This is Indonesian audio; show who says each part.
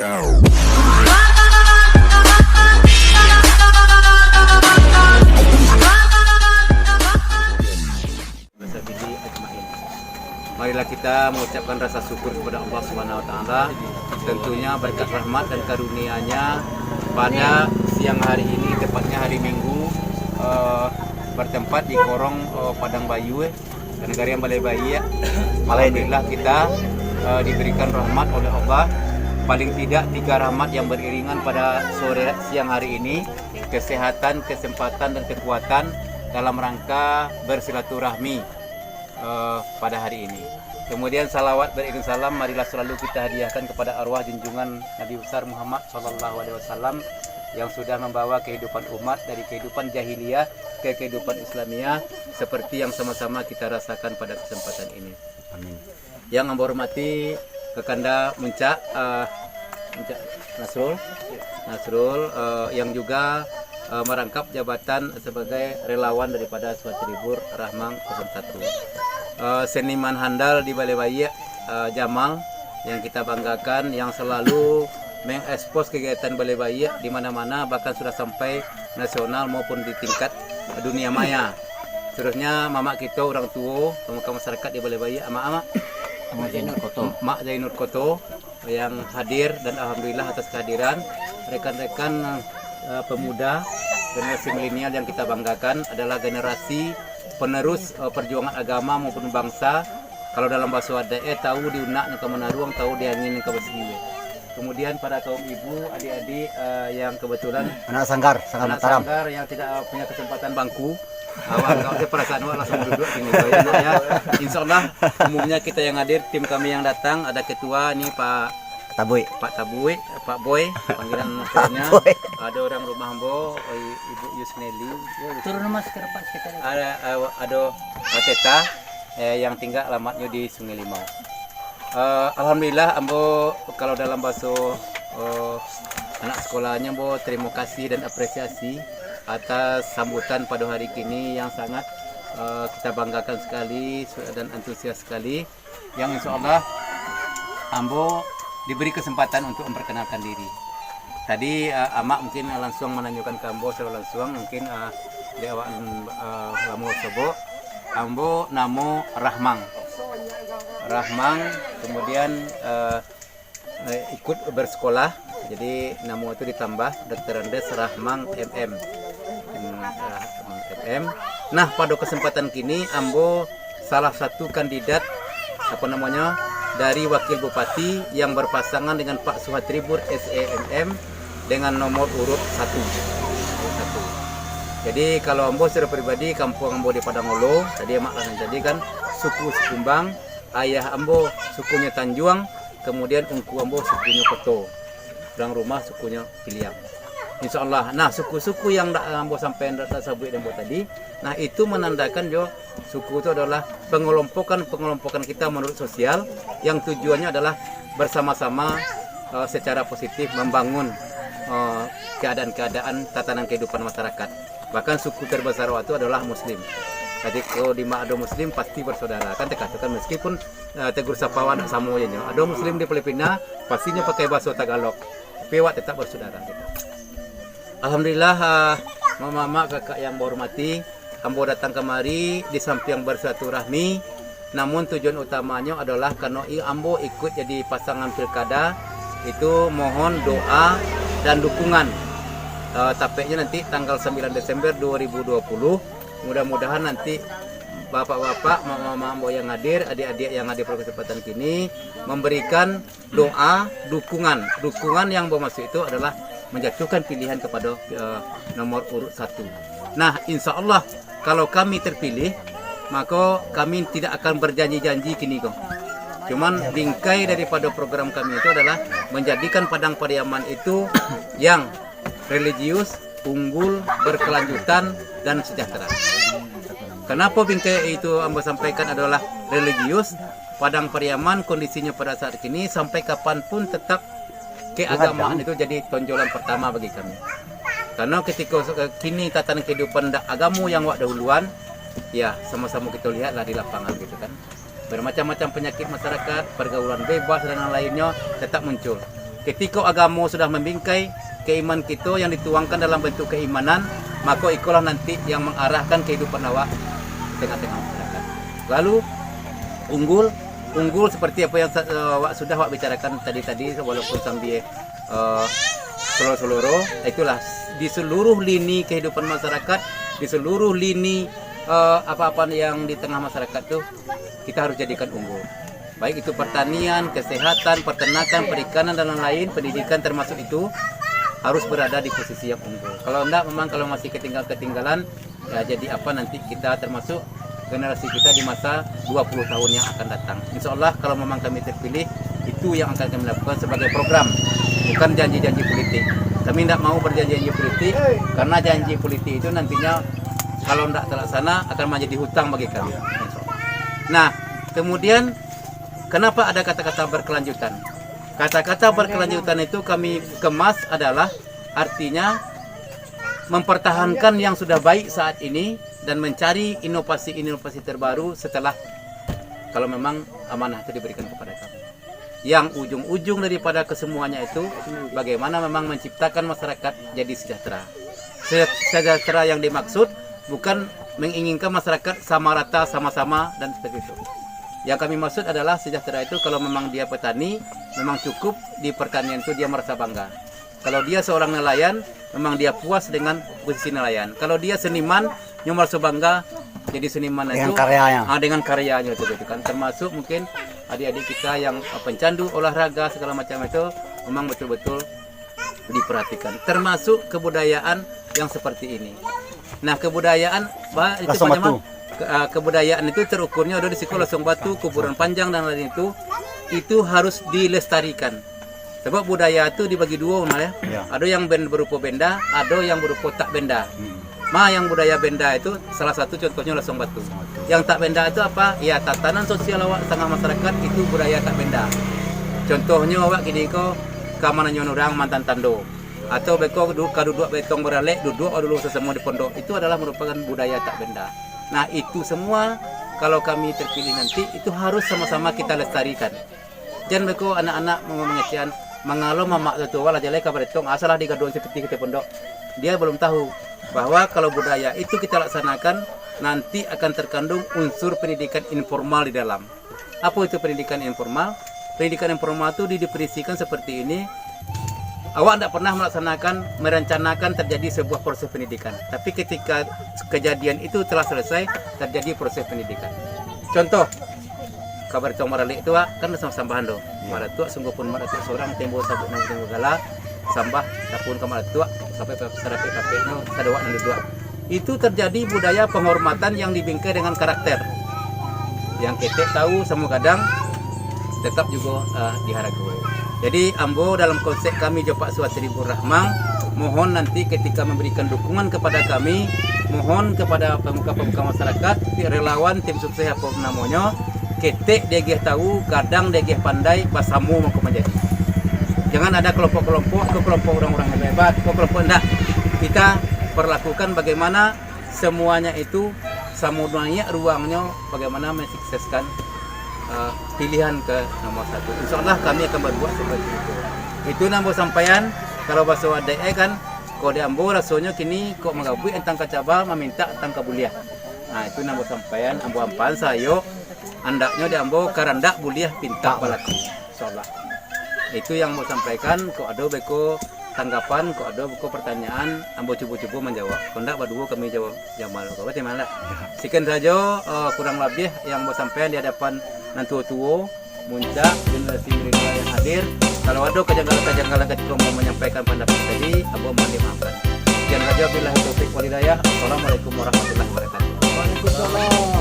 Speaker 1: Marilah kita mengucapkan rasa syukur kepada Allah Subhanahu wa taala, tentunya berkat rahmat dan karunia-Nya pada siang hari ini, tepatnya hari Minggu, bertempat di Korong Padang Bayu dan negara yang Balai Bayi. Alhamdulillah kita diberikan rahmat oleh Allah, paling tidak 3 rahmat yang beriringan pada sore siang hari ini, kesehatan, kesempatan dan kekuatan dalam rangka bersilaturahmi pada hari ini. Kemudian salawat beriring salam marilah selalu kita hadiahkan kepada arwah junjungan Nabi besar Muhammad SAW yang sudah membawa kehidupan umat dari kehidupan jahiliyah ke kehidupan Islamiyah seperti yang sama-sama kita rasakan pada kesempatan ini. Amin. Yang saya hormati Kekanda Muncak Nasrul yang juga merangkap jabatan sebagai relawan daripada Swatribur Rahmang 01. Seniman handal di Balai Bayi Jamal yang kita banggakan, yang selalu mengekspos kegiatan Balai Bayi di mana-mana, bahkan sudah sampai nasional maupun di tingkat dunia maya. Seterusnya mamak kita orang tua, pemuka masyarakat di Balai Bayi, Mak Zainur Koto yang hadir, dan alhamdulillah atas kehadiran rekan-rekan pemuda generasi milenial yang kita banggakan adalah generasi penerus perjuangan agama maupun bangsa. Kalau dalam bahasa Wadae tahu diunak ke menaruang, tahu diangin ke besiwe. Kemudian para kaum ibu, adik-adik yang kebetulan anak sanggar yang tidak punya kesempatan bangku, awal perasaan langsung duduk sini ya. Insyaallah umumnya kita yang hadir, tim kami yang datang, ada ketua nih Pak Tabuy, Pak Boy, panggilan namanya. Ada orang rumah Mbo, Ibu Yusneli. Turun masker Pak sekretari. Ada Teta yang tinggal alamatnya di Sungai Limau. Alhamdulillah Ambo kalau dalam bahasa anak sekolahnya Mbo terima kasih dan apresiasi atas sambutan pada hari kini yang sangat kita banggakan sekali dan antusias sekali, yang insyaallah Ambo diberi kesempatan untuk memperkenalkan diri. Tadi Amak mungkin langsung menanyakan ke Ambo secara langsung, mungkin di awak Lamu Sobo. Ambo namo Rahmang, kemudian ikut bersekolah, jadi namo itu ditambah Dr. Andes Rahmang MM. Nah, pada kesempatan kini Ambo salah satu kandidat dari Wakil Bupati yang berpasangan dengan Pak Swatribur SEMM dengan nomor urut 1. Jadi kalau Ambo secara pribadi, kampung Ambo di Padangolo, tadi Mak tadi kan suku Sekumbang, ayah Ambo sukunya Tanjuang, kemudian ungku Ambo sukunya Koto, orang rumah sukunya Piliang. Insyaallah. Nah, suku-suku yang Ambo sampai data sabui Ambo tadi, nah itu menandakan jo suku itu adalah pengelompokan kita menurut sosial yang tujuannya adalah bersama-sama secara positif membangun keadaan tatanan kehidupan masyarakat. Bahkan suku terbesar itu adalah Muslim. Jadi kalau di ada Muslim pasti bersaudara. Kan dikatakan meskipun tegur sapawan samonya, ada Muslim di Filipina pastinya pakai bahasa Tagalog. Tapi tetap bersaudara gitu. Alhamdulillah, mama kakak yang hormati, Ambo datang kemari di samping bersilaturahmi. Namun tujuan utamanya adalah karena Ambo ikut jadi pasangan pilkada, itu mohon doa dan dukungan. Tapeknya nanti tanggal 9 Desember 2020. Mudah-mudahan nanti bapak-bapak, mama Ambo yang hadir, adik-adik yang hadir pada kesempatan kini memberikan doa, dukungan yang bermaksud itu adalah menjatuhkan pilihan kepada nomor urut 1. Nah, insya Allah kalau kami terpilih, maka kami tidak akan berjanji-janji kini kok. Cuman bingkai daripada program kami itu adalah menjadikan Padang Pariaman itu yang religius, unggul, berkelanjutan dan sejahtera. Kenapa bingkai itu Ambo sampaikan adalah religius? Padang Pariaman kondisinya pada saat ini sampai kapanpun tetap keagamaan itu jadi tonjolan pertama bagi kami. Karena ketika kini tatanan kehidupan agama yang dahuluan, ya sama-sama kita lihatlah di lapangan gitu kan. Bermacam-macam penyakit masyarakat, pergaulan bebas dan lainnya tetap muncul. Ketika agama sudah membingkai keimanan kita yang dituangkan dalam bentuk keimanan, maka ikulah nanti yang mengarahkan kehidupan awak di tengah-tengah masyarakat. Lalu unggul seperti apa yang sudah awak bicarakan tadi walaupun sambil seluruh itulah di seluruh lini kehidupan masyarakat, di seluruh lini apa-apa yang di tengah masyarakat tuh kita harus jadikan unggul. Baik itu pertanian, kesehatan, peternakan, perikanan dan lain-lain, pendidikan termasuk itu harus berada di posisi yang unggul. Kalau enggak, memang kalau masih ketinggalan ya jadi apa nanti kita termasuk generasi kita di masa 20 tahun yang akan datang. Insya Allah kalau memang kami terpilih, itu yang akan kami lakukan sebagai program, bukan janji-janji politik. Kami tidak mau berjanji-janji politik, karena janji politik itu nantinya kalau tidak terlaksana akan menjadi hutang bagi kami. Nah, kemudian kenapa ada kata-kata berkelanjutan? Kata-kata berkelanjutan itu kami kemas adalah artinya mempertahankan yang sudah baik saat ini dan mencari inovasi-inovasi terbaru setelah kalau memang amanah itu diberikan kepada kami. Yang ujung-ujung daripada kesemuanya itu bagaimana memang menciptakan masyarakat jadi sejahtera. Sejahtera yang dimaksud bukan menginginkan masyarakat sama rata, sama-sama dan seperti itu. Yang kami maksud adalah sejahtera itu kalau memang dia petani, memang cukup di pertanian itu dia merasa bangga. Kalau dia seorang nelayan, memang dia puas dengan posisi nelayan. Kalau dia seniman, dia merasa bangga jadi seniman dengan itu karyanya. Dengan karyanya itu kan. Termasuk mungkin adik-adik kita yang pencandu olahraga segala macam itu memang betul-betul diperhatikan. Termasuk kebudayaan yang seperti ini. Nah, kebudayaan itu kebudayaan itu terukurnya ada di Siko Lasong Batu, Kuburan Panjang dan lain itu harus dilestarikan. Sebab budaya itu dibagi dua ya. Ada yang berupa benda, ada yang berupa tak benda. Yang budaya benda itu salah satu contohnya Lasong Batu. Yang tak benda itu apa? Ya tatanan sosial awak tengah masyarakat itu budaya tak benda. Contohnya awak gini ko keamanan orang mantan tando. Atau beko duduk betong beralek duduk dulu sesama di pondok. Itu adalah merupakan budaya tak benda. Nah, itu semua kalau kami terpilih nanti itu harus sama-sama kita lestarikan. Jangan beko anak-anak mengecian mengalo mamak tu wala jalai kabar tong asalah di gadon seperti kita pondok. Dia belum tahu bahwa kalau budaya itu kita laksanakan nanti akan terkandung unsur pendidikan informal di dalam. Apa itu pendidikan informal? Pendidikan informal itu didefinisikan seperti ini. Awak tidak pernah merencanakan terjadi sebuah proses pendidikan. Tapi ketika kejadian itu telah selesai, terjadi proses pendidikan. Contoh, kabar tong maralik itu kan sama-sama bahan do. Maratua sungguh pun maratua seorang tembo sabuk nang tembo gala sambah tapun ke maratua sampai sarape no sadawak nang dua. Itu terjadi budaya penghormatan yang dibingkai dengan karakter. Yang ketek tahu semua kadang tetap juga dihargai. Jadi ambo dalam konsep kami Jopak Suat Seribu Rahmang, mohon nanti ketika memberikan dukungan kepada kami, mohon kepada pemuka-pemuka masyarakat, relawan, tim sukses apa namanya, ketek dia tahu, kadang dia pandai, basamu mau menjadi. Jangan ada kelompok-kelompok, kelompok orang-orang yang hebat, kelompok enggak. Kita perlakukan bagaimana semuanya itu samudanya ruangnya, bagaimana mensukseskan pilihan ke nomor 1. Insya Allah kami akan berbuat seperti itu. Itu nambo sampaian. Kalau bahasa wadai kan, kau diambo rasanya kini kok menggabui tentang kacaba meminta tentang kabuliah. Nah itu nambo sampaian. Ambo ampan sayo andaknya diambo karanda buliah pinta balaku. Insya Allah. Itu yang mau sampaikan. Kok ada beko tanggapan, kok ada beko pertanyaan, ambo cubu-cubu menjawab. Kondak berdua kami jawab jamal. Kau berarti mana? Sekian saja kurang lebih yang mau sampaian di hadapan nantu-tuo, muncak, generasi milenial yang hadir. Kalau ada kejanggalan-kejanggalan ketika mau menyampaikan pendapat tadi, abang mohon dimaafkan. Sekian saja, billahi taufiq wal hidayah. Assalamualaikum warahmatullahi wabarakatuh.
Speaker 2: Waalaikumsalam.